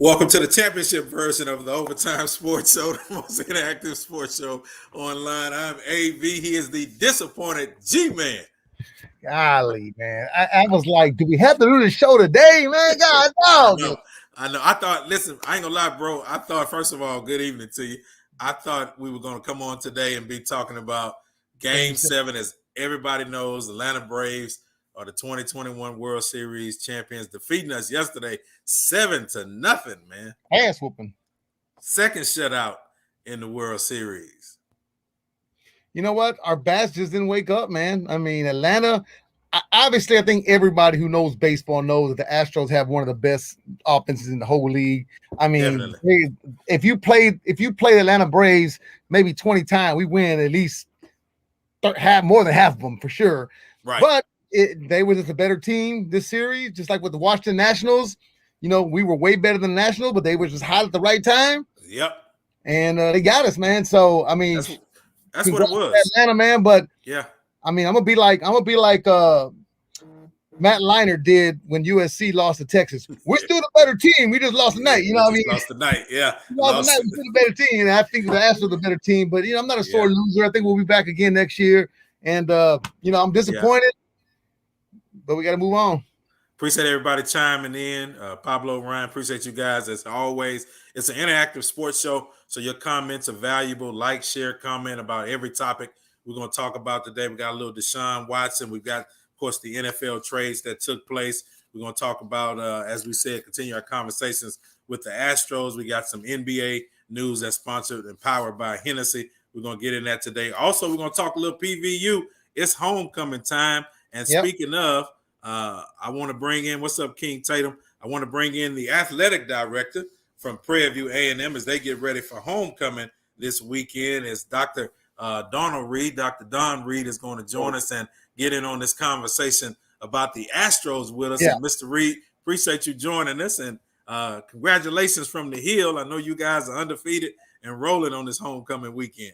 Welcome to the championship version of the Overtime Sports Show, the most interactive sports show online. I'm AV. He is the disappointed G-Man. Golly, man. I was like, do we have to do the show today, man? God, no. I know. I thought, listen, I ain't gonna lie, bro. I thought, first of all, good evening to you. I thought we were gonna come on today and be talking about Game 7. As everybody knows, Atlanta Braves are the 2021 World Series champions, defeating us yesterday 7-0, man. Ass whooping. Second shutout in the World Series. You know what? Our bats just didn't wake up, man. I mean, Atlanta. Obviously, I think everybody who knows baseball knows that the Astros have one of the best offenses in the whole league. I mean, if you play the Atlanta Braves maybe 20 times, we win at least more than half of them for sure. Right. But they were just a better team this series, just like with the Washington Nationals. You know, we were way better than the Nationals, but they were just hot at the right time. Yep. And they got us, man. So I mean, that's what it was, Atlanta, man. But yeah, I mean, I'm gonna be like Matt Leinart did when USC lost to Texas. We're still the better team. We just lost tonight. You know what I mean? Lost tonight, yeah. Lost tonight. We're still the better team, and I think the Astros are the better team. But you know, I'm not a sore loser. I think we'll be back again next year. And you know, I'm disappointed, but we got to move on. Appreciate everybody chiming in. Pablo, Ryan, appreciate you guys as always. It's an interactive sports show, so your comments are valuable. Like, share, comment about every topic we're going to talk about today. We got a little Deshaun Watson. We've got, of course, the NFL trades that took place. We're going to talk about, as we said, continue our conversations with the Astros. We got some NBA news that's sponsored and powered by Hennessy. We're going to get in that today. Also, we're going to talk a little PVU. It's homecoming time. And speaking of, I want to bring in, what's up, King Tatum? I want to bring in the athletic director from Prairie A&M as they get ready for homecoming this weekend. As Dr. Donald Reed, Dr. Don Reed is going to join us and get in on this conversation about the Astros with us. And Mr. Reed, appreciate you joining us. And congratulations from the Hill. I know you guys are undefeated and rolling on this homecoming weekend.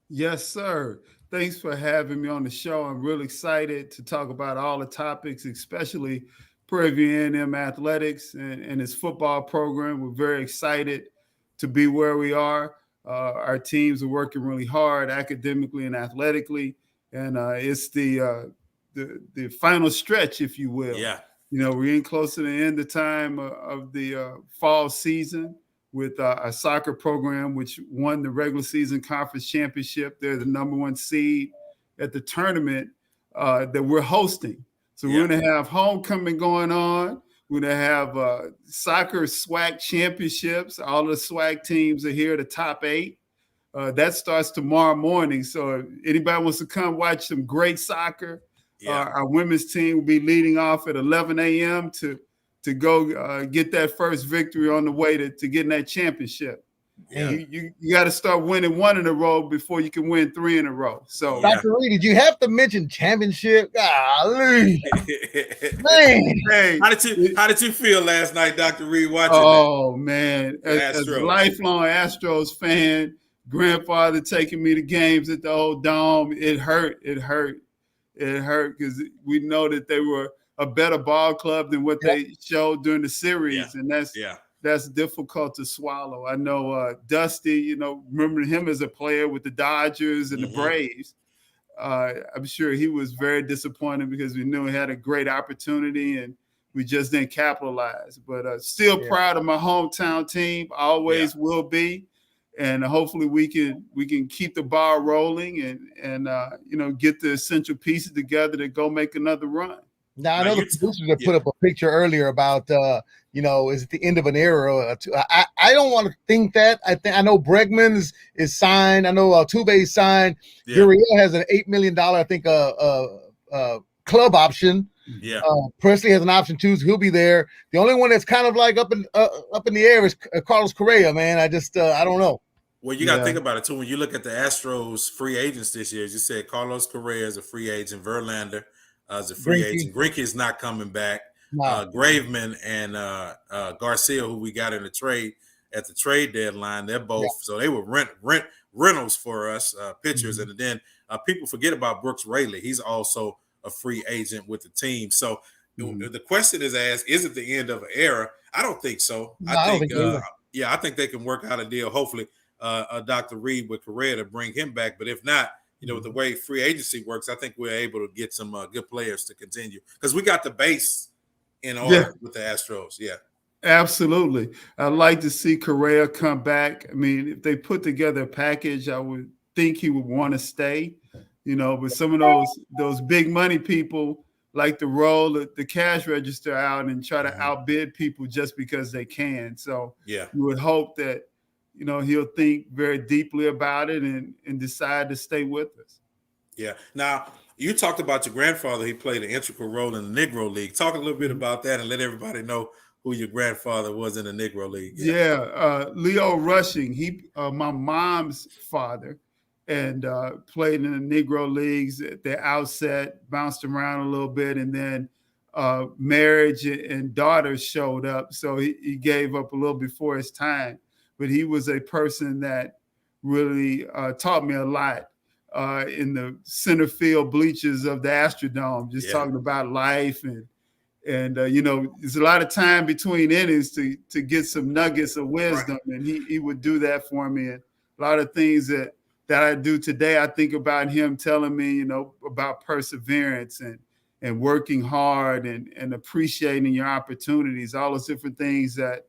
Yes, sir. Thanks for having me on the show. I'm really excited to talk about all the topics, especially Prairie A&M athletics and its football program. We're very excited to be where we are. Our teams are working really hard academically and athletically, and it's the final stretch, if you will. Yeah. You know, we're in close to the end of time of the fall season with our soccer program, which won the regular season conference championship. They're the number one seed at the tournament that we're hosting. So we're going to have homecoming going on. We're going to have soccer SWAC championships. All the SWAC teams are here, the top 8. That starts tomorrow morning. So if anybody wants to come watch some great soccer, our women's team will be leading off at 11 a.m. to go get that first victory on the way to getting that championship. Yeah. You got to start winning 1 in a row before you can win 3 in a row. So, Dr. Reed, did you have to mention championship? Golly. Man. Hey, how did you feel last night, Dr. Reed, watching that? Oh, man. As a lifelong Astros fan, grandfather taking me to games at the old Dome, it hurt. It hurt because we know that they were a better ball club than what they showed during the series. And that's difficult to swallow. I know Dusty, you know, remember him as a player with the Dodgers and the Braves. I'm sure he was very disappointed because we knew he had a great opportunity and we just didn't capitalize. But still proud of my hometown team, always will be. And hopefully we can keep the ball rolling and you know, get the essential pieces together to go make another run. Now, I know the producers have put up a picture earlier about, you know, is it the end of an era? I don't want to think that. I know Bregman is signed. I know Altuve is signed. Gurriel has an $8 million, I think, club option. Yeah. Presley has an option too, so he'll be there. The only one that's kind of like up in the air is Carlos Correa, man. I don't know. Well, you got to think about it too. When you look at the Astros free agents this year, as you said, Carlos Correa is a free agent. Verlander as a free agent. Greinke is not coming back. No. Graveman and Garcia, who we got in the trade at the trade deadline, they're both so they were rentals for us, pitchers. And then people forget about Brooks Raley. He's also a free agent with the team. So The question is asked: is it the end of an era? I don't think so. No, I think I think they can work out a deal. Hopefully, Dr. Reed with Correa to bring him back. But if not, with the way free agency works, I think we're able to get some good players to continue because we got the base in order with the Astros. Yeah. Absolutely. I'd like to see Correa come back. I mean, if they put together a package, I would think he would want to stay, but some of those big money people like to roll the cash register out and try to outbid people just because they can. So you would hope that, he'll think very deeply about it and decide to stay with us. Yeah. Now, you talked about your grandfather. He played an integral role in the Negro League. Talk a little bit about that and let everybody know who your grandfather was in the Negro League. Leo Rushing. He, my mom's father, and played in the Negro Leagues at the outset, bounced around a little bit, and then marriage and daughters showed up. So he gave up a little before his time. But he was a person that really taught me a lot in the center field bleachers of the Astrodome, just talking about life and there's a lot of time between innings to get some nuggets of wisdom, and he would do that for me. And a lot of things that I do today, I think about him telling me, about perseverance and working hard and appreciating your opportunities, all those different things that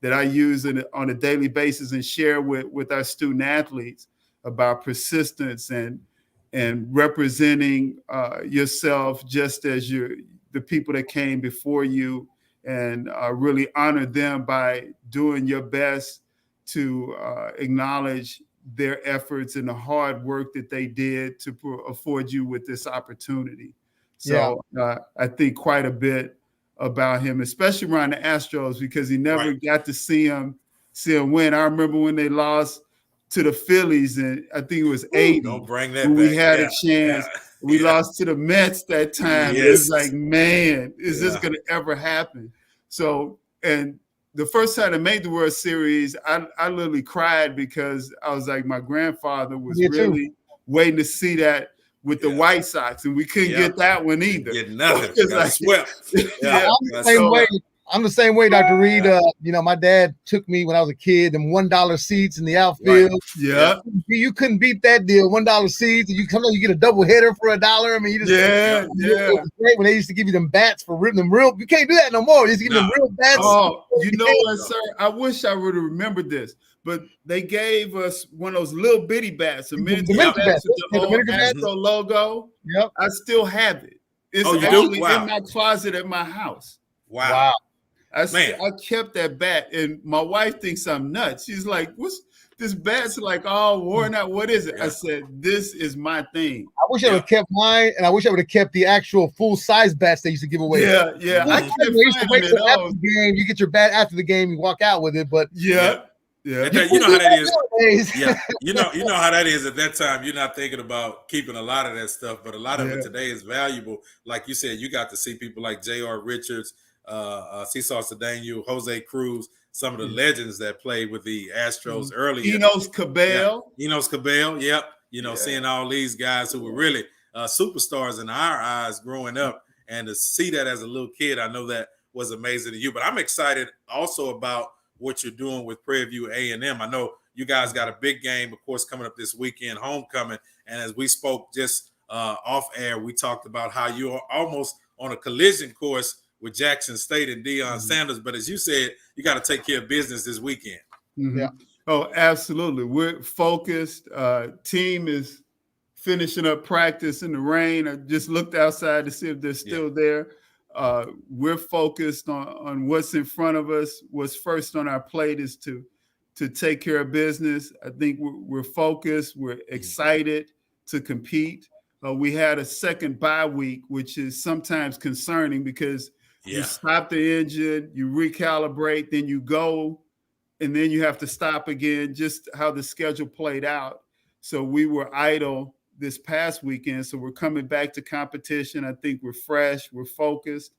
I use on a daily basis and share with our student athletes about persistence and representing yourself just as the people that came before you, and really honor them by doing your best to acknowledge their efforts and the hard work that they did to afford you with this opportunity. So I think quite a bit about him, especially around the Astros, because he never got to see him win. I remember when they lost to the Phillies, and I think it was 80. Don't bring that when we back. had a chance. We lost to the Mets that time. It was like, man, is this going to ever happen? So, and the first time I made the World Series, I literally cried because I was like, my grandfather was really waiting to see that with the White Sox, and we couldn't get that one either. Get nothing. Like, swept. I'm the same way, Dr. Reed. My dad took me when I was a kid, them $1 seats in the outfield. Yeah. You couldn't beat that deal. $1 seats, and you get a double header for $1. I mean, it was great when they used to give you them bats for them real. You can't do that no more. They used to give them real bats. Oh, you know what, sir? I wish I would have remembered this, but they gave us one of those little bitty bats, the miniature bats with the old Astro logo. Yep. I still have it. It's actually in my closet at my house. Wow. I kept that bat, and my wife thinks I'm nuts. She's like, "What's this bat's like all worn out? What is it?" I said, "This is my thing." I wish I would have kept mine, and I wish I would have kept the actual full size bats they used to give away. Yeah. I can't find them at all. The game, you get your bat after the game, you walk out with it. But you know how that is. You know how that is at that time. You're not thinking about keeping a lot of that stuff, but a lot of it today is valuable. Like you said, you got to see people like J.R. Richards, Cesar Cedeno, Jose Cruz, some of the legends that played with the Astros earlier. Enos Cabell. Seeing all these guys who were really superstars in our eyes growing up, and to see that as a little kid, I know that was amazing to you. But I'm excited also about what you're doing with Prairie View A&M. I know you guys got a big game, of course, coming up this weekend, homecoming. And as we spoke just off air, we talked about how you're almost on a collision course with Jackson State and Deion Sanders. But as you said, you got to take care of business this weekend. Yeah. Oh, absolutely. We're focused. Team is finishing up practice in the rain. I just looked outside to see if they're still there. We're focused on what's in front of us. What's first on our plate is to take care of business. I think we're focused. We're excited to compete. We had a second bye week, which is sometimes concerning because you stop the engine, you recalibrate, then you go, and then you have to stop again, just how the schedule played out. So we were idle this past weekend. So we're coming back to competition. I think we're fresh, we're focused,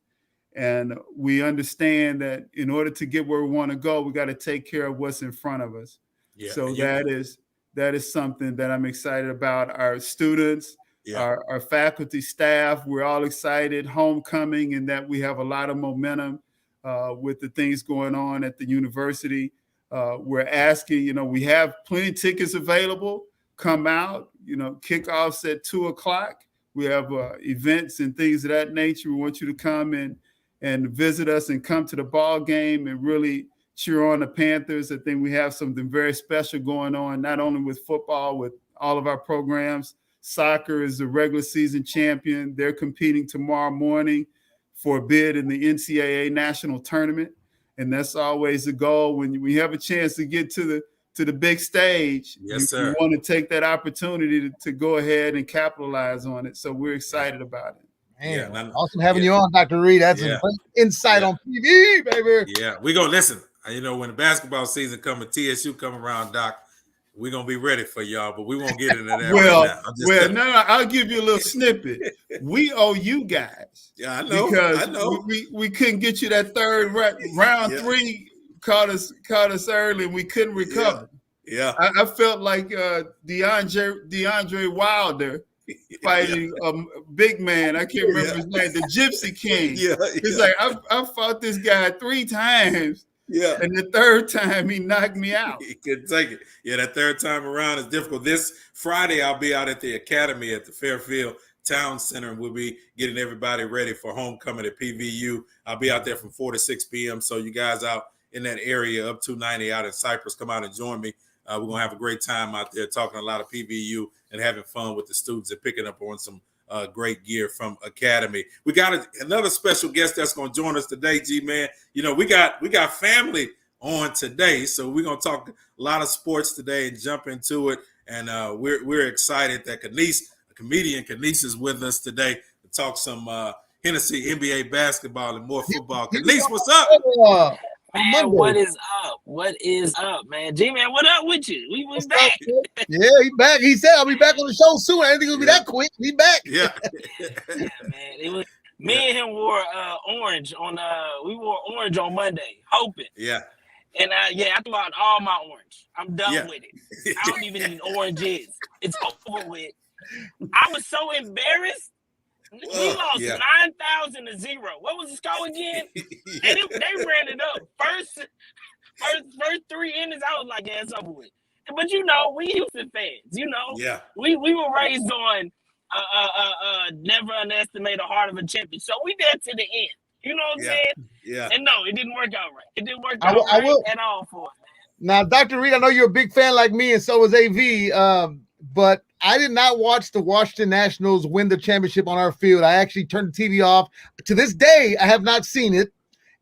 and we understand that in order to get where we want to go, we got to take care of what's in front of us. So that is something that I'm excited about. Our students, our faculty, staff. We're all excited, homecoming, and that we have a lot of momentum with the things going on at the university. We're asking, we have plenty of tickets available. Come out, kickoffs at 2:00. We have events and things of that nature. We want you to come and visit us and come to the ball game and really cheer on the Panthers. I think we have something very special going on, not only with football, with all of our programs. Soccer is the regular season champion. They're competing tomorrow morning for a bid in the NCAA national tournament. And that's always the goal. When we have a chance to get to the big stage, yes, we want to take that opportunity to go ahead and capitalize on it. So we're excited about it. Man, awesome having you on, Dr. Reed. That's a great insight on TV, baby. Yeah, we're going to listen. When the basketball season comes, TSU come around, Doc, we're going to be ready for y'all, but we won't get into that right now. I'll give you a little snippet. We owe you guys. Yeah, I know. Because we couldn't get you that third round 3 caught us early and we couldn't recover. Yeah. I felt like DeAndre Wilder fighting a big man. I can't remember his name, the Gypsy King. He's like, I fought this guy 3 times. Yeah. And the third time he knocked me out. He couldn't take it. Yeah, that third time around is difficult. This Friday, I'll be out at the Academy at the Fairfield Town Center, and we'll be getting everybody ready for homecoming at PVU. I'll be out there from 4 to 6 p.m. So you guys out in that area up 290 out in Cypress, come out and join me. We're going to have a great time out there talking a lot of PVU and having fun with the students and picking up on some great gear from Academy. We got another special guest that's going to join us today, G-Man. We got family on today, so we're going to talk a lot of sports today and jump into it. And we're excited that comedian Canice is with us today to talk some Hennessy NBA basketball and more football. Canice, what's up? Man, what is up? What is up, man? G-Man, what up with you? We was back. Yeah, he's back. He said I'll be back on the show soon. I didn't think it would be that quick. We back. Yeah. Man. It was me and him wore orange on we wore orange on Monday, hoping. Yeah. And I threw out all my orange. I'm done with it. I don't even need oranges. It's over with. I was so embarrassed. We lost 9,000 to 0. What was the score again? And they ran it up. First 3 innings, I was like, yeah, it's over with. But we Houston fans, we were raised on never underestimate the heart of a champion. So we there to the end. You know what I'm saying? Yeah. And no, it didn't work out right. It didn't work out right at all for us, man. Now, Dr. Reed, I know you're a big fan like me, and so is AV. But I did not watch the Washington Nationals win the championship on our field. I actually turned the TV off. To this day, I have not seen it,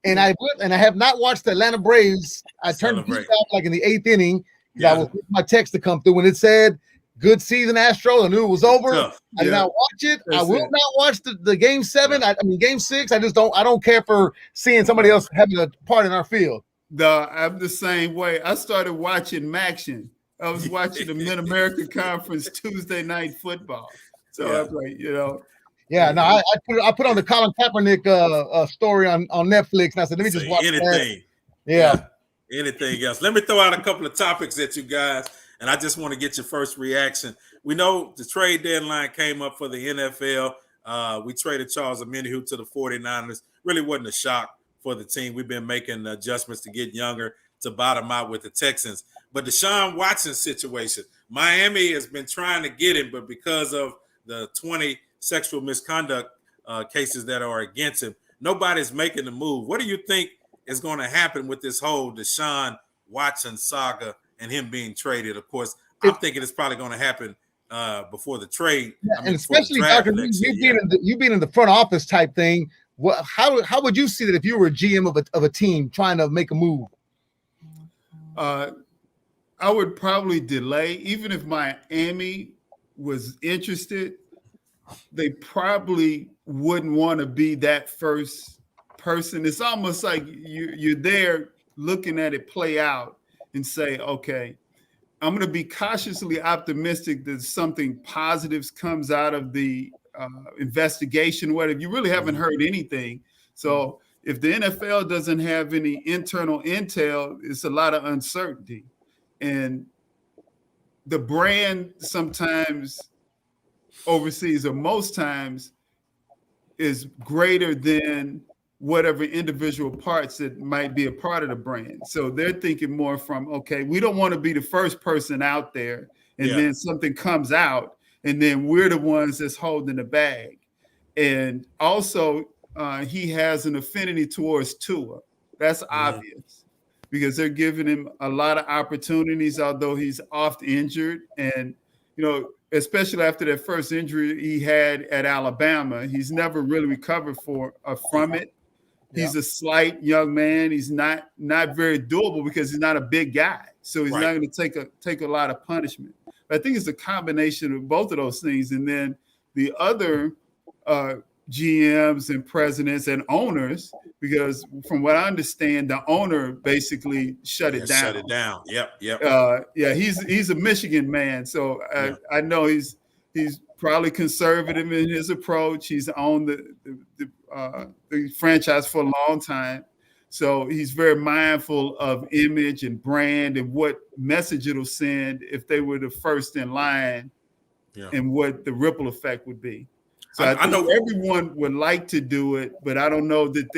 and I have not watched the Atlanta Braves. I turned the TV off like in the 8th inning. I was waiting for my text to come through when it said "Good season, Astros." I knew it was over. I did not watch it. I will not watch the Game 7. Game 6. I don't care for seeing somebody else having a part in our field. I'm the same way. I started watching Maction. I was watching the Mid-America Conference Tuesday night football. So I was like, Yeah, no, I put on the Colin Kaepernick story on Netflix, and I said, let me just watch anything. Yeah. Anything else. Let me throw out a couple of topics at you guys, and I just want to get your first reaction. We know the trade deadline came up for the NFL. We traded Charles Omenihu to the 49ers. Really wasn't a shock for the team. We've been making adjustments to get younger, to bottom out with the Texans. But Deshaun Watson situation, Miami has been trying to get him, but because of the 20 sexual misconduct cases that are against him, nobody's making the move. What do you think is going to happen with this whole Deshaun Watson saga and him being traded? Of course, I'm thinking it's probably going to happen before the trade. Yeah, and especially, Dr. You being in the front office type thing, how would you see that if you were a GM of a team trying to make a move? I would probably delay. Even if Miami was interested, they probably wouldn't want to be that first person. It's almost like you're there looking at it play out and say, okay, I'm going to be cautiously optimistic that something positive comes out of the investigation. What if you really haven't heard anything? So if the NFL doesn't have any internal intel, it's a lot of uncertainty. And the brand sometimes overseas, or most times, is greater than whatever individual parts that might be a part of the brand. So they're thinking more from, okay, we don't want to be the first person out there, and then something comes out, and then we're the ones that's holding the bag. And also, he has an affinity towards Tua. That's obvious, because they're giving him a lot of opportunities, although he's oft injured. And, especially after that first injury he had at Alabama, he's never really recovered from it. He's a slight young man. He's not very durable because he's not a big guy. So he's not going to take a lot of punishment. But I think it's a combination of both of those things. And then the other GMs and presidents and owners, because from what I understand, the owner basically shut it down. Shut it down. Yep. He's a Michigan man, so I know he's probably conservative in his approach. He's owned the franchise for a long time, so he's very mindful of image and brand and what message it'll send if they were the first in line, and what the ripple effect would be. So I know everyone would like to do it, but I don't know that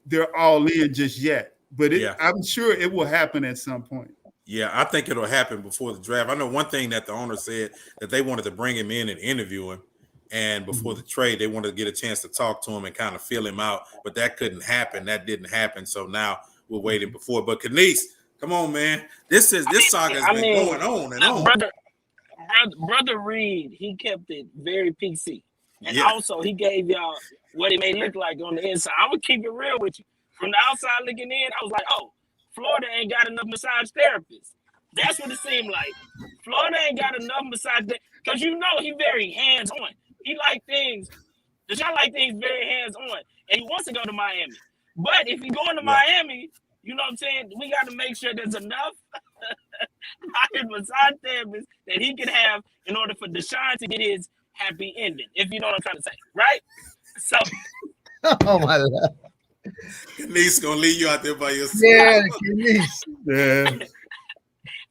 they're all in just yet. But I'm sure it will happen at some point. Yeah, I think it'll happen before the draft. I know one thing that the owner said, that they wanted to bring him in and interview him, and before the trade, they wanted to get a chance to talk to him and kind of feel him out. But that couldn't happen. That didn't happen. So now we're waiting before. But Canice, come on, man. This saga has been going on and on. Brother Reed, he kept it very PC. And also, he gave y'all what it may look like on the inside. I'm going to keep it real with you. From the outside looking in, I was like, oh, Florida ain't got enough massage therapists. That's what it seemed like. Florida ain't got enough massage therapists. Because he very hands-on. He like things. Deshaun like things very hands-on. And he wants to go to Miami. But if he's going to Miami, you know what I'm saying, we got to make sure there's enough hired massage therapists that he can have in order for Deshaun to get his happy ending, if you know what I'm trying to say, right? So, oh my God, Canice gonna leave you out there by yourself. Yeah, Canice. Yeah.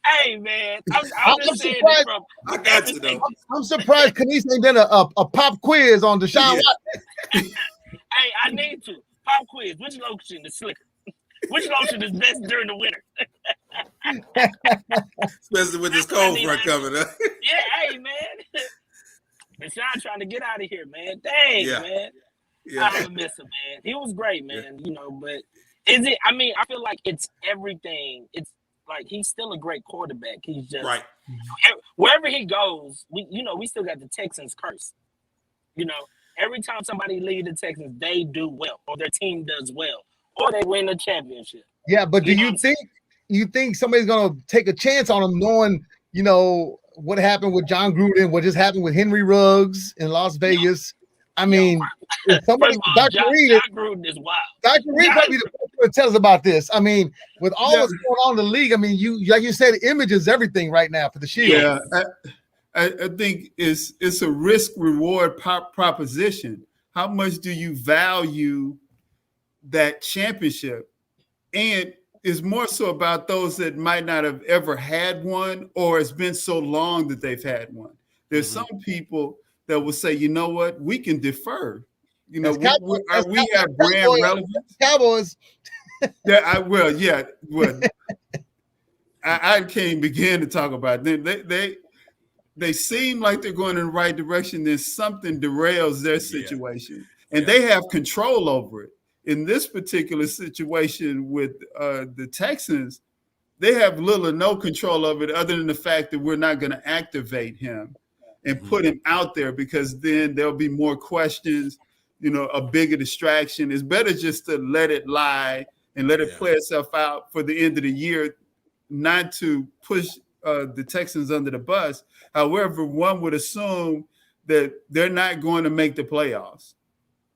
Hey man, I'm just saying surprised. I got you though. I'm surprised Canice ain't done a pop quiz on Deshaun Watson. Hey, I need to pop quiz. Which lotion is slicker? Which lotion is best during the winter? Especially with this cold front coming up. Yeah, hey man. Deshaun trying to get out of here, man. Dang, man. Yeah. I miss him, man. He was great, man. But is it? I mean, I feel like it's everything. It's like he's still a great quarterback. He's just wherever he goes. We still got the Texans curse. Every time somebody leaves the Texans, they do well, or their team does well, or they win the championship. Yeah, but do you think somebody's gonna take a chance on him, knowing what happened with John Gruden, what just happened with Henry Ruggs in Las Vegas? I mean, somebody, Dr. Reed, John Gruden is wild. Dr. Reed probably the person to tell us about this. I mean, with all that's going on in the league, I mean, like you said, image is everything right now for the Shield. Yeah, I think it's a risk reward proposition. How much do you value that championship? And it's more so about those that might not have ever had one, or it's been so long that they've had one. There's some people that will say, you know what, we can defer. We have brand relevance. Cowboys. I can't begin to talk about them. They seem like they're going in the right direction. Then something derails their situation, and they have control over it. In this particular situation with the Texans, they have little or no control of it, other than the fact that we're not going to activate him and put him out there, because then there'll be more questions, a bigger distraction. It's better just to let it lie and let it play itself out for the end of the year, not to push the Texans under the bus. However, one would assume that they're not going to make the playoffs.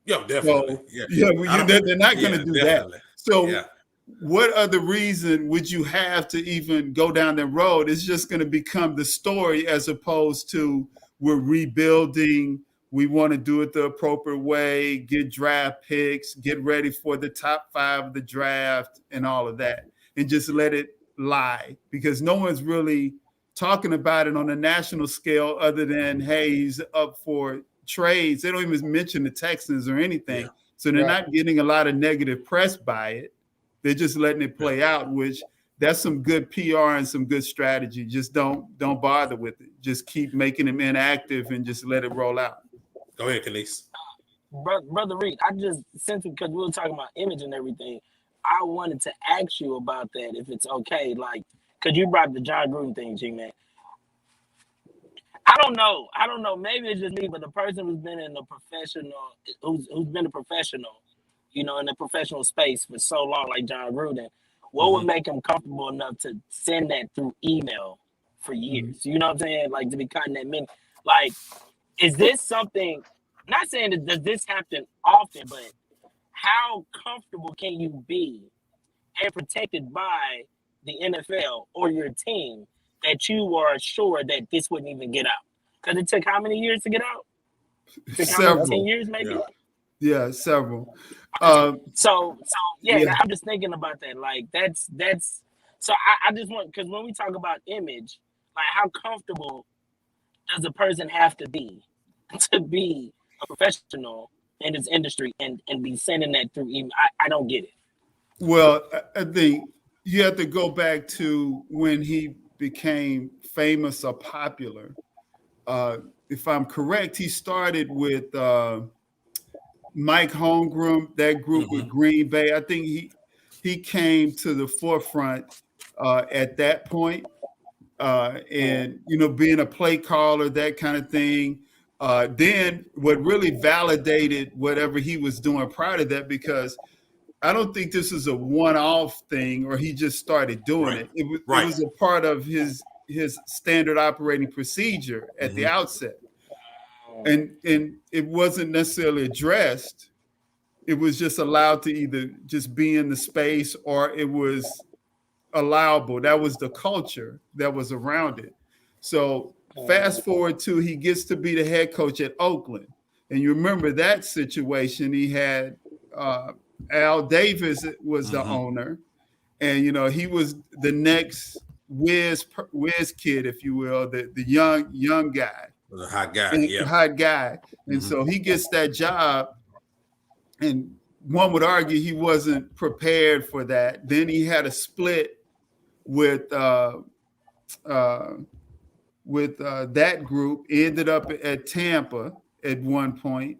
Yeah, definitely. So, they're not going to do that. So what other reason would you have to even go down that road? It's just going to become the story, as opposed to we're rebuilding. We want to do it the appropriate way, get draft picks, get ready for the top 5 of the draft and all of that, and just let it lie, because no one's really talking about it on a national scale other than, hey, he's up for trades. They don't even mention the Texans or anything. Yeah. So they're not getting a lot of negative press by it. They're just letting it play out, which that's some good PR and some good strategy. Just don't bother with it. Just keep making them inactive and just let it roll out. Go ahead, Canice. Brother Reed, I just, since because we were talking about image and everything, I wanted to ask you about that, if it's okay. Like, because you brought the John Gruden thing, G-Man. I don't know. Maybe it's just me, but the person who's been in the professional, who's been a professional, in the professional space for so long, like John Gruden, what would make him comfortable enough to send that through email for years? You know what I'm saying? Like, to be cutting that many. Like, is this something? Not saying that does this happen often, but how comfortable can you be and protected by the NFL or your team that you are sure that this wouldn't even get out? Because it took how many years to get out? Several. 10 years, maybe? Yeah, several. So I'm just thinking about that. Like, that's so I just want, because when we talk about image, like, how comfortable does a person have to be a professional in this industry and be sending that through email? I don't get it. Well, I think you have to go back to when he became famous or popular. If I'm correct, he started with Mike Holmgren, that group with Green Bay. I think he came to the forefront at that point. And, being a play caller, that kind of thing. Then what really validated whatever he was doing prior to that, because I don't think this is a one-off thing or he just started doing it. It was a part of his standard operating procedure at the outset. And it wasn't necessarily addressed. It was just allowed to either just be in the space or it was allowable. That was the culture that was around it. So fast forward to he gets to be the head coach at Oakland. And you remember that situation. He had Al Davis was the owner. And, he was the next whiz kid, if you will, the young guy. The hot guy, Hot guy. And so he gets that job. And one would argue he wasn't prepared for that. Then he had a split with that group, ended up at Tampa at one point.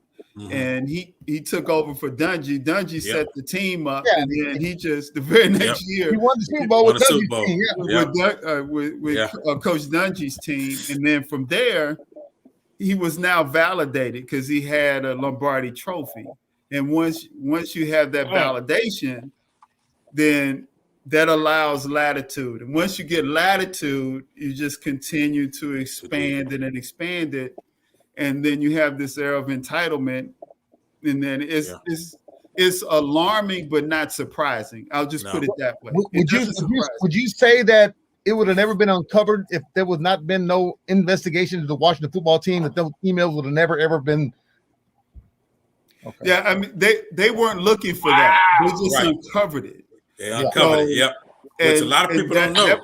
And he took over for Dungy. Dungy set the team up, and then he just the very next year he won the Super Bowl with Dungy's team, with Coach Dungy's team, and then from there he was now validated because he had a Lombardi Trophy. And once you have that validation, then that allows latitude. And once you get latitude, you just continue to expand it and expand it. And then you have this era of entitlement. And then it's alarming, but not surprising. I'll just put it that way. Would you say that it would have never been uncovered if there was not been no investigation into the Washington football team, that those emails would have never, ever been? Okay. Yeah, I mean, they weren't looking for that. They just uncovered it. They uncovered it, yep. Which a lot of people don't know.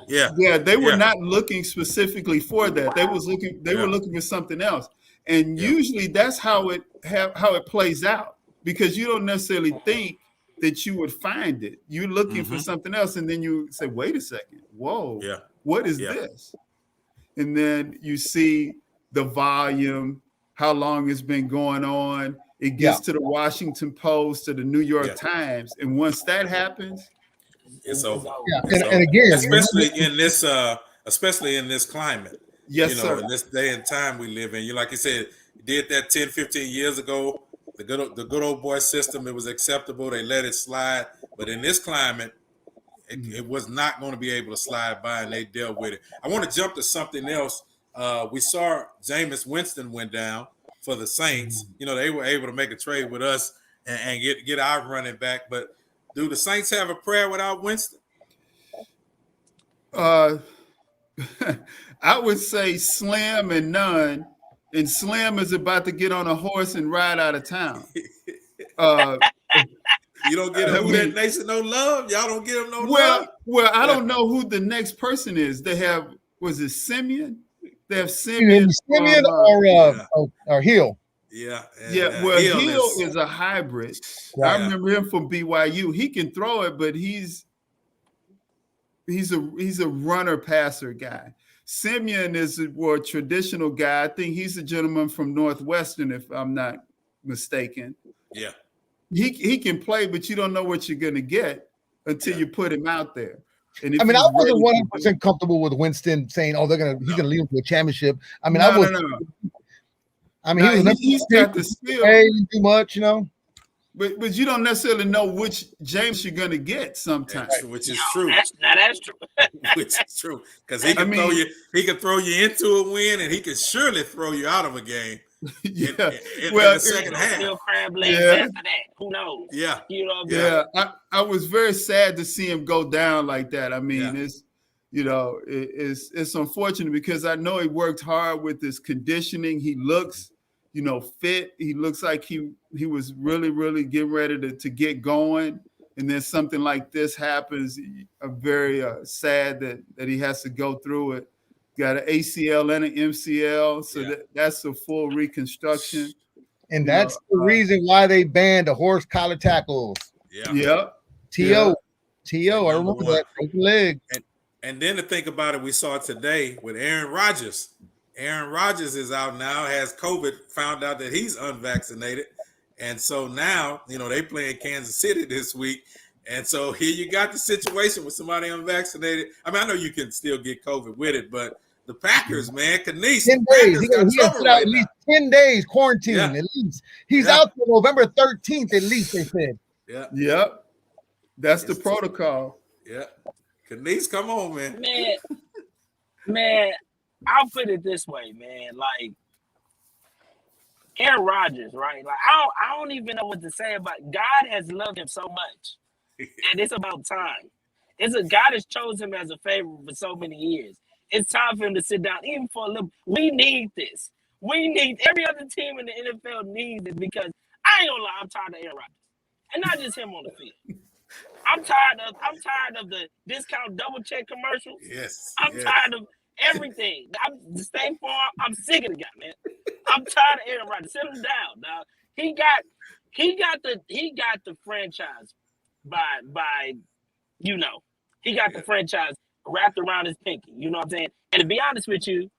They were not looking specifically for that. They were looking for something else. And usually that's how it plays out, because you don't necessarily think that you would find it. You're looking for something else, and then you say, wait a second, whoa, what is this? And then you see the volume, how long it's been going on. It gets to the Washington Post, to the New York Times, and once that happens, it's over. And again, especially in this climate. Yes, sir. In this day and time we live in. You, like you said, did that 10, 15 years ago. The good old boy system, it was acceptable. They let it slide. But in this climate, it was not going to be able to slide by, and they dealt with it. I want to jump to something else. We saw Jameis Winston went down for the Saints. They were able to make a trade with us and get our running back. But do the Saints have a prayer without Winston? I would say slim and none. And Slim is about to get on a horse and ride out of town. You don't get Who That Nation no love? Y'all don't give him no love? Well, I don't know who the next person is. They have was it Simeon? They have Simeon or Hill. Yeah. Well, Hill is a hybrid. Yeah. I remember him from BYU. He can throw it, but he's a runner passer guy. Simeon is a more traditional guy. I think he's a gentleman from Northwestern, if I'm not mistaken. Yeah. He can play, but you don't know what you're going to get until you put him out there. And I wasn't 100% comfortable with Winston saying, "Oh, he's gonna lead him to a championship." I mean, he's got the skill. Too much, you know. But you don't necessarily know which James you're gonna get sometimes, which is true. That's true. Which is true, because he can throw you into a win, and he can surely throw you out of a game. In the second half. Still crab legs after that. Who knows? Yeah. You know. I was very sad to see him go down like that. I mean, it's unfortunate because I know he worked hard with his conditioning. He looks, fit. He looks like he was really, really getting ready to get going. And then something like this happens. I'm very sad that he has to go through it. Got an ACL and an MCL, so that's a full reconstruction. And that's the reason why they banned the horse collar tackles. Yeah. T.O. I remember that. Broken leg. And then to think about it, we saw today with Aaron Rodgers. Aaron Rodgers is out now, has COVID, found out that he's unvaccinated. And so now, they play in Kansas City this week. And so here you got the situation with somebody unvaccinated. I mean, I know you can still get COVID with it, but the Packers, man, Canice. 10 days. He has to out at least 10 days quarantine, at least. He's out till November 13th, at least, they said. Yeah. Yep. That's the protocol. Yeah. Canice, come on, man. Man, I'll put it this way, man. Like, Aaron Rodgers, right? Like, I don't even know what to say about it. God has loved him so much. And it's about time. God has chosen him as a favorite for so many years. It's time for him to sit down, even for a little. We need this. Every other team in the NFL needs it because I ain't gonna lie, I'm tired of Aaron Rodgers, and not just him on the field. I'm tired of the discount double check commercials. Yes. I'm tired of everything. I'm State Farm. I'm sick of the guy, man. I'm tired of Aaron Rodgers. Sit him down, dog. He got the franchise by he got the franchise wrapped around his pinky. You know what I'm saying? And to be honest with you,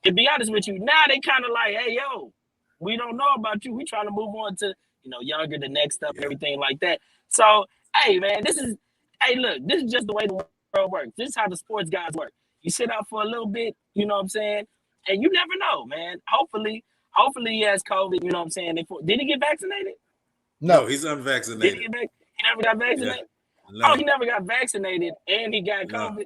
now they kind of like, hey, yo, we don't know about you. We trying to move on to, younger, the next step, everything like that. So, hey, man, this is just the way the world works. This is how the sports guys work. You sit out for a little bit, you know what I'm saying? And you never know, man. Hopefully he has COVID, you know what I'm saying? Did he get vaccinated? No, he's unvaccinated. He never got vaccinated? Yeah. No. Oh, he never got vaccinated and he got COVID? No.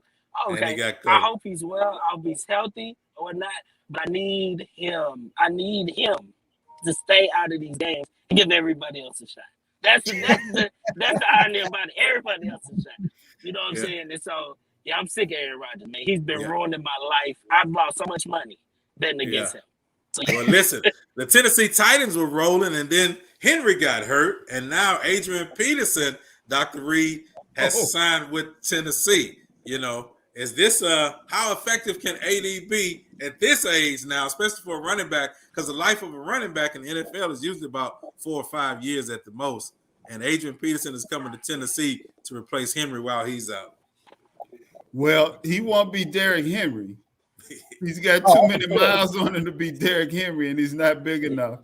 Okay. I hope he's well. I hope he's healthy or not. But I need him to stay out of these games and give everybody else a shot. That's the irony about it. Everybody else a shot. You know what I'm saying? And so, I'm sick of Aaron Rodgers, man. He's been ruining my life. I've lost so much money betting against him. So, well, listen, the Tennessee Titans were rolling, and then Henry got hurt, and now Adrian Peterson, Dr. Reed, has signed with Tennessee. Is this how effective can AD be at this age now, especially for a running back? Because the life of a running back in the NFL is usually about 4 or 5 years at the most. And Adrian Peterson is coming to Tennessee to replace Henry while he's out. Well, he won't be Derrick Henry. He's got too many miles on him to be Derrick Henry, and he's not big enough.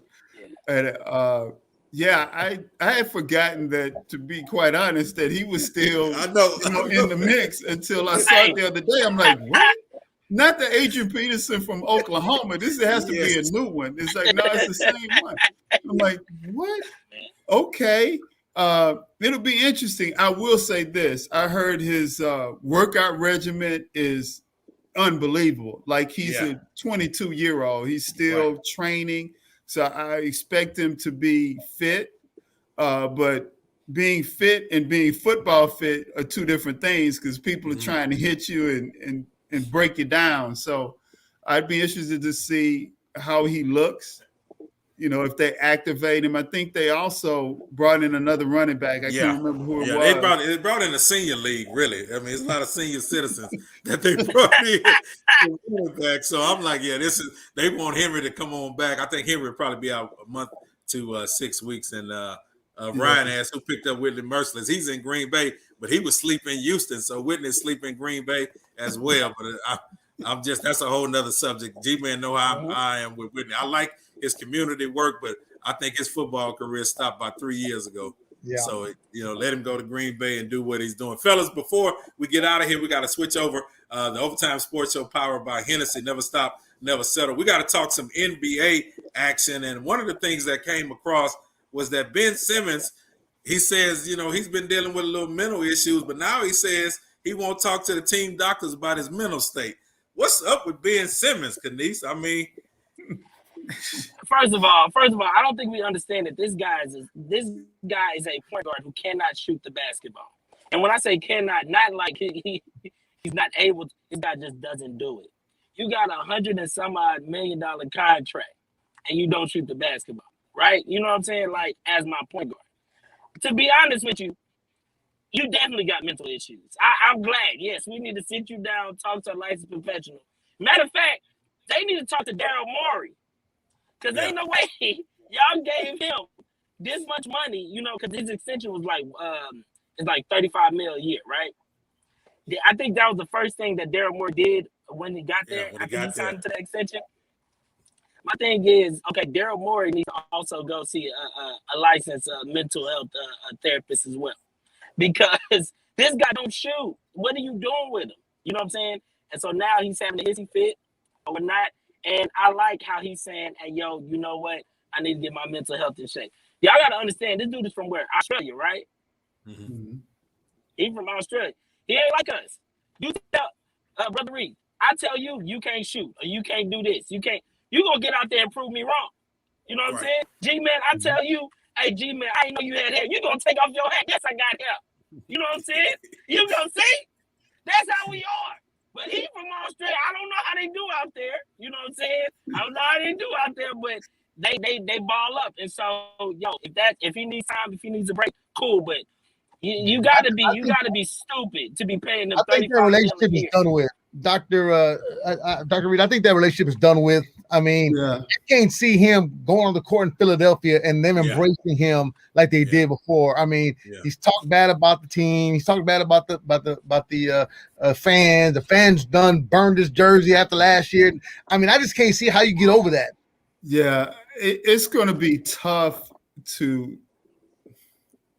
And I had forgotten that, to be quite honest, that he was still in the mix until I saw it the other day. I'm like, what? Not the Adrian Peterson from Oklahoma. This has to be a new one. It's like, no, it's the same one. I'm like, what? Okay. It'll be interesting. I will say this. I heard his workout regimen is unbelievable. Like, he's a 22-year-old. He's still training. So I expect him to be fit. But being fit and being football fit are two different things, because people are trying to hit you and break you down. So I'd be interested to see how he looks. if they activate him. I think they also brought in another running back. I can't remember who it was. They brought in the senior league, really. I mean, it's a lot of senior citizens that they brought in. So I'm like, they want Henry to come on back. I think Henry will probably be out a month to 6 weeks. And Ryan asked who picked up Whitney Merciless. He's in Green Bay, but he was sleeping in Houston. So Whitney's sleeping in Green Bay as well. But that's a whole nother subject. G-Man know how I am with Whitney. I like his community work, but I think his football career stopped about 3 years ago. Yeah. So, let him go to Green Bay and do what he's doing. Fellas, before we get out of here, we got to switch over. The Overtime Sports Show powered by Hennessy. Never stop, never settle. We got to talk some NBA action. And one of the things that came across was that Ben Simmons, he says, he's been dealing with a little mental issues, but now he says he won't talk to the team doctors about his mental state. What's up with Ben Simmons, Canice? I mean, First of all, I don't think we understand that this guy is a point guard who cannot shoot the basketball. And when I say cannot, not like he's not able to, this guy just doesn't do it. You got $100 and some odd $1 million contract and you don't shoot the basketball, right? You know what I'm saying? Like, as my point guard. To be honest with you, you definitely got mental issues. I'm glad. Yes, we need to sit you down, talk to a licensed professional. Matter of fact, they need to talk to Daryl Morey. Because ain't no way y'all gave him this much money, because his extension was it's like $35 million a year, right? I think that was the first thing that Daryl Morey did when he got there. I think he signed to the extension. My thing is, okay, Daryl Morey needs to also go see a licensed mental health therapist as well. Because this guy don't shoot. What are you doing with him? You know what I'm saying? And so now he's having a hissy fit or not. And I like how he's saying, hey, yo, you know what? I need to get my mental health in shape. Y'all got to understand, this dude is from where? Australia, right? Mm-hmm. He's from Australia. He ain't like us. You tell, Brother Reed, I tell you, you can't shoot or you can't do this. You going to get out there and prove me wrong. You know what I'm saying? G-Man, I tell you, hey, G-Man, I didn't know you had hair. You going to take off your hat. Yes, I got hair. You know what I'm saying? You going to see? That's how we are. But he from Australia. I don't know how they do out there. You know what I'm saying? I don't know how they do out there, but they ball up. And so, if he needs time, if he needs a break, cool. But you gotta be stupid to be paying them. I think that relationship is done with. Dr. Reed, I think that relationship is done with. I mean, I can't see him going on the court in Philadelphia and them embracing him like they did before. I mean, he's talked bad about the team. He's talked bad about the fans. The fans burned his jersey after last year. I mean, I just can't see how you get over that. Yeah, it's going to be tough to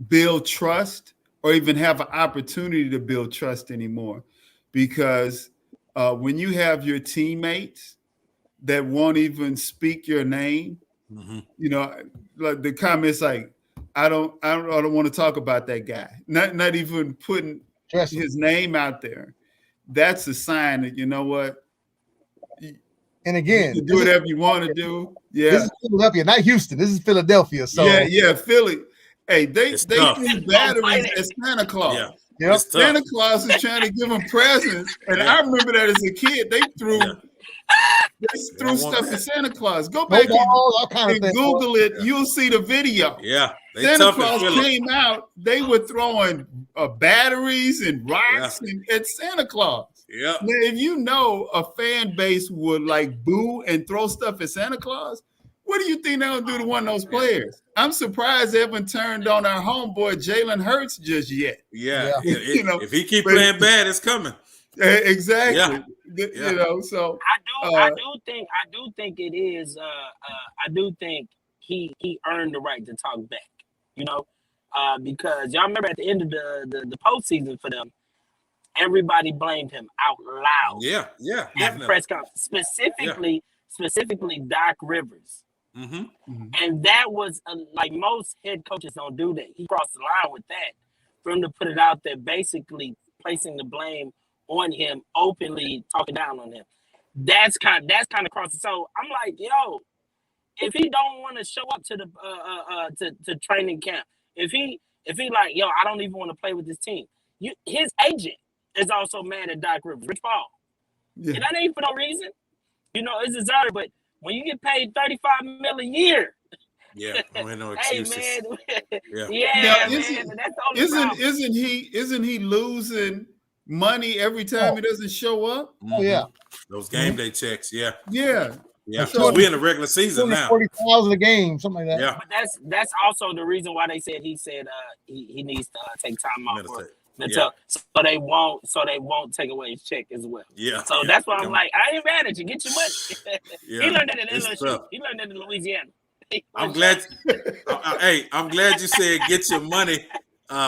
build trust or even have an opportunity to build trust anymore, because when you have your teammates that won't even speak your name, like the comments like, I don't want to talk about that guy. Not even putting his name out there. That's a sign that, you know what? And again, you can do whatever you want to do. Yeah. This is Philadelphia, not Houston. This is Philadelphia. So Philly. Hey, they threw batteries at Santa Claus. Yeah. Yep. Santa Claus is trying to give them presents. And I remember that as a kid. They threw stuff at Santa Claus. Go back and Google it. You'll see the video. Yeah. Santa Claus came out. They were throwing batteries and rocks at Santa Claus. Yeah. Now, if you know a fan base would like boo and throw stuff at Santa Claus, what do you think they're going to do to one of those players? I'm surprised they haven't turned on our homeboy Jalen Hurts just yet. Yeah. If he keep playing bad, it's coming. Exactly. Yeah. So I do think it is. I do think he earned the right to talk back. Because y'all remember at the end of the postseason for them, everybody blamed him out loud. Yeah. At press conference, specifically Doc Rivers. Mm-hmm. And that was like most head coaches don't do that. He crossed the line with that. For him to put it out there, basically placing the blame on him, openly talking down on him. That's kind of crossing. So I'm like, yo, if he don't want to show up to the to training camp, if he like, yo, I don't even want to play with this team. His agent is also mad at Doc Rivers, Rich Paul. Yeah. And that ain't for no reason. It's deserved, but when you get paid $35 million a year. Yeah, I don't no Hey excuses. man, Now, man. That's the only problem. Isn't he losing money every time he doesn't show up? Oh yeah, those game day checks. Yeah, Yeah. yeah. So we're in the regular season now. 40,000 a game, something like that. Yeah, But that's also the reason why he said he needs to take time off for so they won't take away his check as well. Yeah. So that's why I'm like, I ain't mad at you. Get your money. Yeah. He learned that in LSU. He learned that in Louisiana. I'm glad. Hey, I'm glad you said get your money.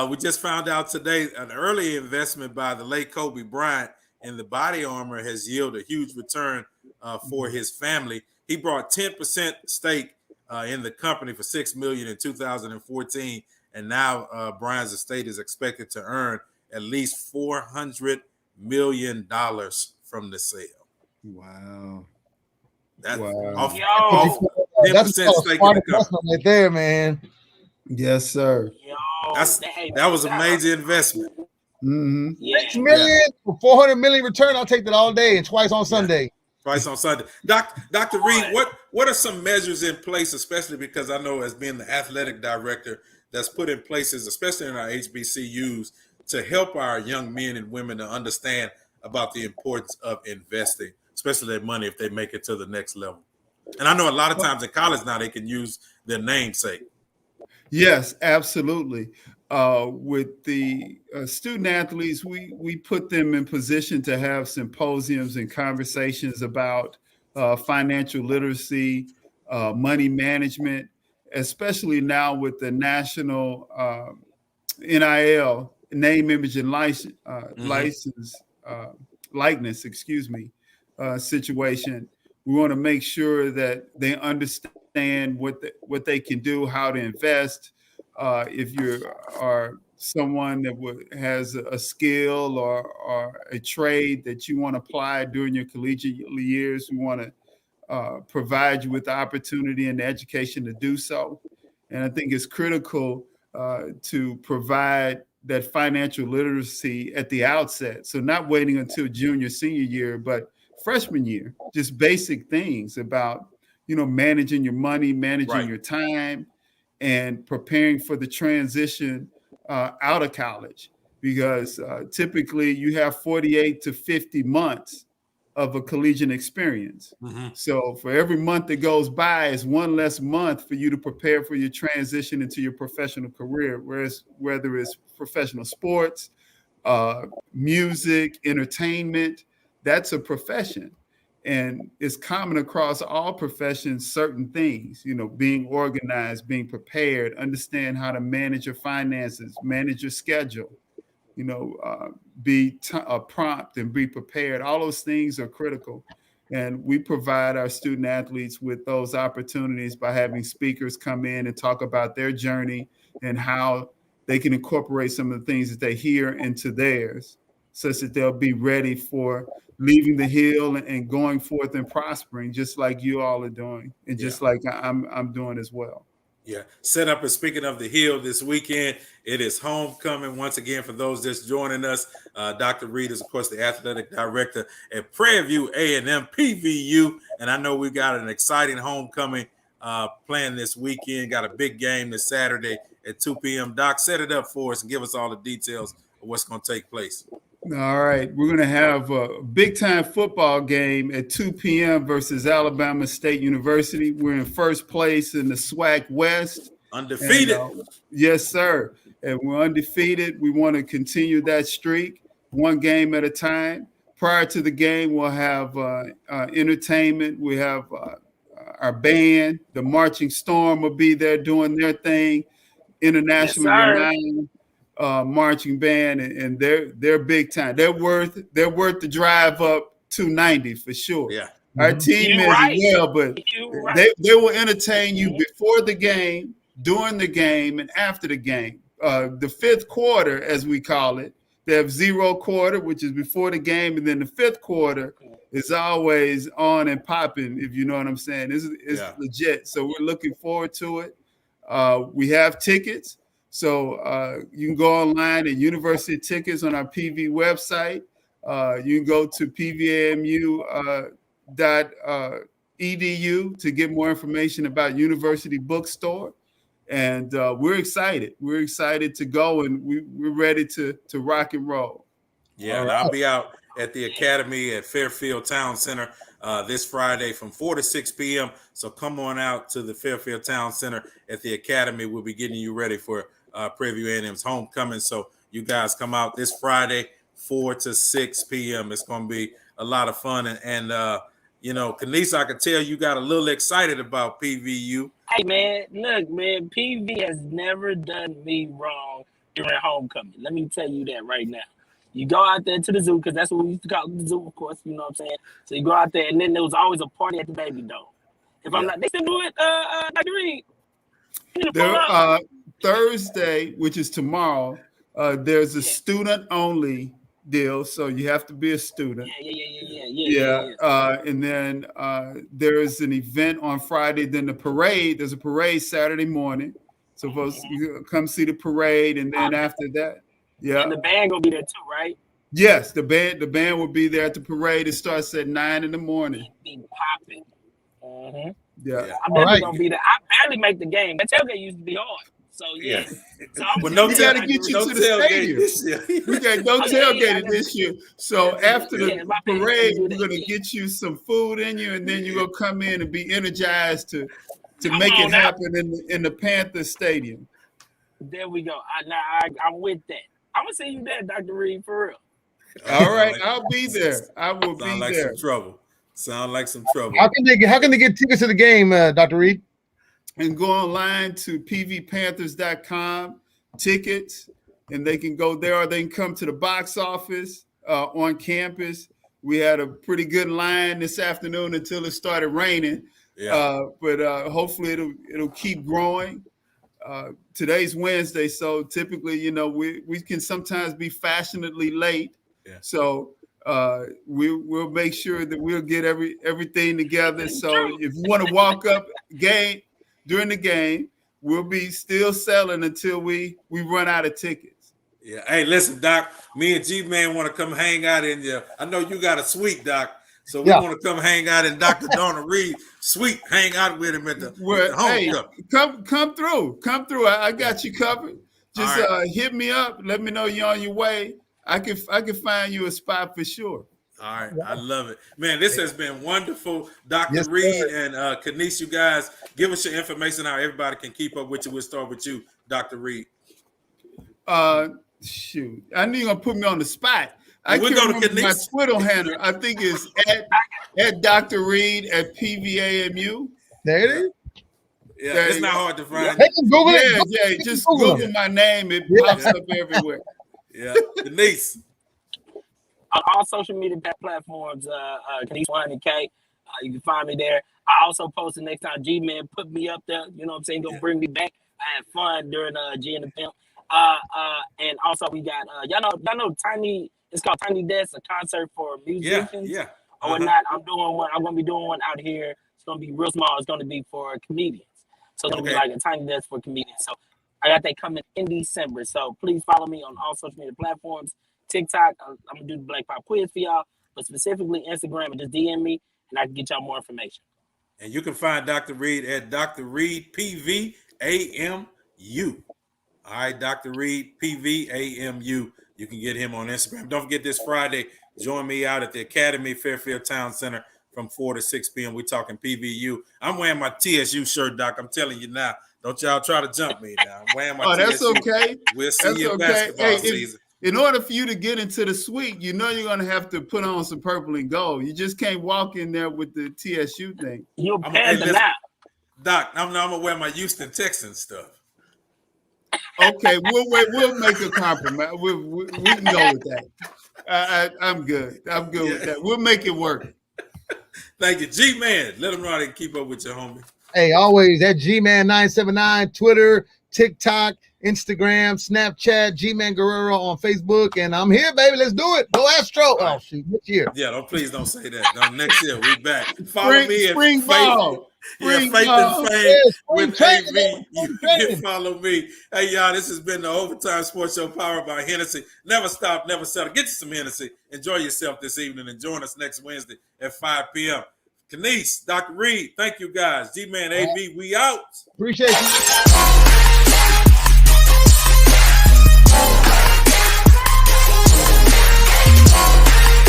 We just found out today an early investment by the late Kobe Bryant in the body armor has yielded a huge return for his family. He brought 10% stake in the company for $6 million in 2014, and now Bryant's estate is expected to earn at least $400 million from the sale. Wow. That's wow. That's a smart investment right there, man. Yes, sir. That was a major investment. Mm-hmm. $6 million for $400 million return. I'll take that all day and twice on Sunday. Twice on Sunday. Dr. Reed, what are some measures in place, especially because I know as being the athletic director, that's put in places, especially in our HBCUs, to help our young men and women to understand about the importance of investing, especially their money if they make it to the next level. And I know a lot of times in college now they can use their namesake. Yes, absolutely. With the student athletes, we put them in position to have symposiums and conversations about financial literacy, money management, especially now with the national NIL, name, image, and likeness, situation. We want to make sure that they understand what they can do, how to invest. If you are someone that has a skill or a trade that you want to apply during your collegiate years, we want to provide you with the opportunity and the education to do so. And I think it's critical to provide that financial literacy at the outset. So not waiting until junior, senior year, but freshman year, just basic things about, managing your money, managing your time, and preparing for the transition out of college. Because typically you have 48 to 50 months of a collegiate experience. Mm-hmm. So for every month that goes by is one less month for you to prepare for your transition into your professional career, whether it's professional sports, music, entertainment, that's a profession. And it's common across all professions, certain things, being organized, being prepared, understand how to manage your finances, manage your schedule, be prompt and be prepared. All those things are critical. And we provide our student athletes with those opportunities by having speakers come in and talk about their journey and how they can incorporate some of the things that they hear into theirs, such that they'll be ready for leaving the hill and going forth and prospering, just like you all are doing, and just like I'm doing as well. Yeah. Set up, and speaking of the hill, this weekend, it is homecoming. Once again, for those that's joining us, Dr. Reed is, of course, the athletic director at Prairie A&M PVU. And I know we got an exciting homecoming planned this weekend. Got a big game this Saturday at 2 p.m. Doc, set it up for us and give us all the details of what's going to take place. All right. We're going to have a big-time football game at 2 p.m. versus Alabama State University. We're in first place in the SWAC West. Undefeated. And, yes, sir. And we're undefeated. We want to continue that streak, one game at a time. Prior to the game, we'll have entertainment. We have our band. The Marching Storm will be there doing their thing. Internationally renowned marching band, and they're big time. They're worth the drive up 290 for sure. Yeah, our team is well, but they will entertain you before the game, during the game, and after the game. The fifth quarter, as we call it, they have zero quarter, which is before the game, and then the fifth quarter is always on and popping. If you know what I'm saying, it's legit. So we're looking forward to it. We have tickets. So you can go online at University Tickets on our PV website. You can go to pvamu edu to get more information about University Bookstore. And we're excited. We're excited to go, and we're ready to rock and roll. Yeah, and I'll be out at the Academy at Fairfield Town Center this Friday from 4 to 6 p.m. So come on out to the Fairfield Town Center at the Academy. We'll be getting you ready for Prairie View A&M's homecoming. So you guys come out this Friday, 4 to 6 p.m. It's going to be a lot of fun. And Canice, I can tell you got a little excited about PVU. Hey, man, look, man, PV has never done me wrong during homecoming. Let me tell you that right now. You go out there to the zoo, because that's what we used to call the zoo, of course, you know what I'm saying? So you go out there, and then there was always a party at the Baby Dome. If I'm not, they still do it, Dr. Reed. Thursday, which is tomorrow, there's a student-only deal, so you have to be a student. Yeah. And then there is an event on Friday. Then the parade. There's a parade Saturday morning. So folks, you come see the parade, and then after that, and the band gonna be there too, right? Yes, the band will be there at the parade. It starts at 9 in the morning. Be popping. Mm-hmm. Yeah. I'm definitely gonna be there. I barely make the game. That tailgate used to be hard. So yeah. So we got to get you to the stadium. We got no tailgate this year. So after the parade, we're gonna get you some food in you, and then you're gonna come in and be energized to make it happen in the Panther Stadium. There we go. I'm with that. I'm gonna see you there, Dr. Reed, for real. All right, I'll be there. I will be like there. Sound like some trouble. How can they get tickets to the game, Dr. Reed? And go online to pvpanthers.com, tickets, and they can go there, or they can come to the box office on campus. We had a pretty good line this afternoon until it started raining. But hopefully it'll keep growing. Today's Wednesday, so typically, we can sometimes be fashionably late. Yeah. So we'll make sure that we'll get everything together. So if you want to walk up during the game, we'll be still selling until we run out of tickets. Yeah. Hey, listen, Doc, me and G-Man want to come hang out in there. I know you got a suite, Doc. So we want to come hang out in Dr. Donna Reed suite, hang out with him at the homecoming. Come through. I got you covered. Just hit me up. Let me know you're on your way. I can find you a spot for sure. All right. I love it. Man, this has been wonderful. Dr. Reed and Canice, you guys, give us your information, how everybody can keep up with you. We'll start with you, Dr. Reed. Shoot. I knew you're going to put me on the spot. I can't remember my Twitter handle. I think it's at Dr. Reed at PVAMU. There it is. Yeah, it's not hard to find. Google it. Just Google my name. It pops up everywhere. Yeah, Canice. On all social media platforms, Canice 100K. You can find me there. I also post the next time G-Man put me up there. You know what I'm saying? Gonna bring me back. I had fun during G and the Pimp. And also we got y'all know Tiny. It's called Tiny Desk, a concert for musicians. Yeah. Or not. I'm gonna be doing one out here. It's gonna be real small. It's gonna be for comedians. So it's gonna be like a Tiny Desk for comedians. So I got that coming in December. So please follow me on all social media platforms. TikTok, I'm gonna do the Black Pop quiz for y'all, but specifically Instagram, and just DM me, and I can get y'all more information. And you can find Dr. Reed at Dr. Reed PVAMU. All right, Dr. Reed PVAMU. You can get him on Instagram. Don't forget this Friday, join me out at the Academy Fairfield Town Center from 4 to 6 p.m. We're talking PVU. I'm wearing my TSU shirt, Doc. I'm telling you now. Don't y'all try to jump me now. I'm wearing my TSU. That's okay. We'll see you in basketball season. In order for you to get into the suite, you're going to have to put on some purple and gold. You just can't walk in there with the TSU thing. You'll pay the now. Doc, I'm going to wear my Houston Texans stuff. Okay, we'll make a compromise. We can go with that. I'm good. I'm good with that. We'll make it work. Thank you. G-Man, let them know how they can keep up with your homie. Hey, always that G-Man 979, Twitter, TikTok, Instagram, Snapchat, G-Man Guerrero on Facebook, and I'm here, baby. Let's do it. Go Astros. Oh, shoot, next year. Yeah, please don't say that. Next year, we back. Follow me at Spring Ball. Faith and Fame with AV. You can follow me. Hey, y'all, this has been the Overtime Sports Show powered by Hennessy. Never stop, never settle. Get you some Hennessy. Enjoy yourself this evening and join us next Wednesday at 5 p.m. Canice, Dr. Reed, thank you guys. G-Man, AV, we out. Appreciate you.